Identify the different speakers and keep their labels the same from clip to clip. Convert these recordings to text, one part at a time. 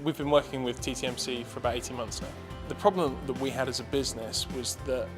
Speaker 1: We've been working with TTMC for about 18 months now. The problem that we had as a business was that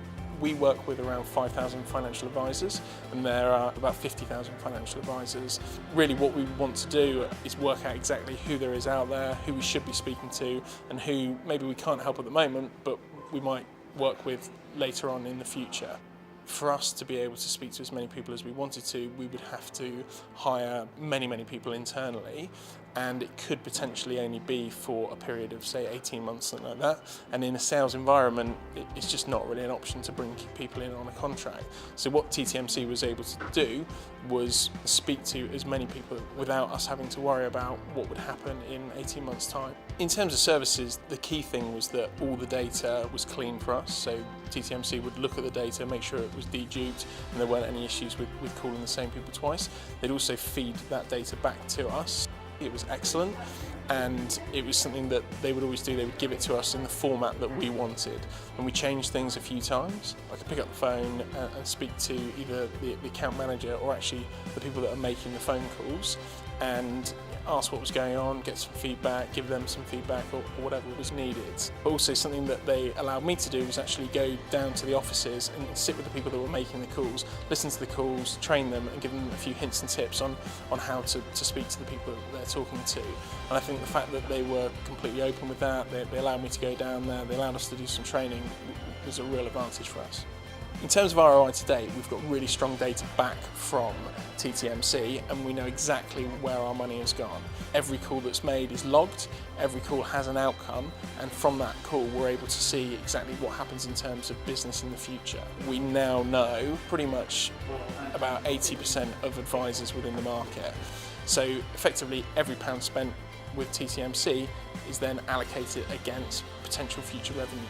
Speaker 1: we work with around 5,000 financial advisors, and there are about 50,000 financial advisors. Really what we want to do is work out exactly who there is out there, who we should be speaking to, and who maybe we can't help at the moment, but we might work with later on in the future. For us to be able to speak to as many people as we wanted to, we would have to hire many people internally, and it could potentially only be for a period of, say, 18 months, something like that. And in a sales environment, it's just not really an option to bring people in on a contract. So what TTMC was able to do was speak to as many people without us having to worry about what would happen in 18 months' time. In terms of services, the key thing was that all the data was clean for us. So TTMC would look at the data, make sure it was deduped and there weren't any issues with calling the same people twice. They'd also feed that data back to us. It was excellent, and it was something that they would always do. They would give it to us in the format that we wanted, and we changed things a few times. I could pick up the phone and speak to either the account manager or actually the people that are making the phone calls and ask what was going on, get some feedback, give them some feedback or whatever was needed. But also something that they allowed me to do was actually go down to the offices and sit with the people that were making the calls, listen to the calls, train them and give them a few hints and tips on how to speak to the people that they're talking to. And I think the fact that they were completely open with that, they allowed me to go down there, they allowed us to do some training, was a real advantage for us. In terms of ROI today, we've got really strong data back from TTMC, and we know exactly where our money has gone. Every call that's made is logged, every call has an outcome, and from that call we're able to see exactly what happens in terms of business in the future. We now know pretty much about 80% of advisors within the market. So effectively every pound spent with TTMC is then allocated against potential future revenue.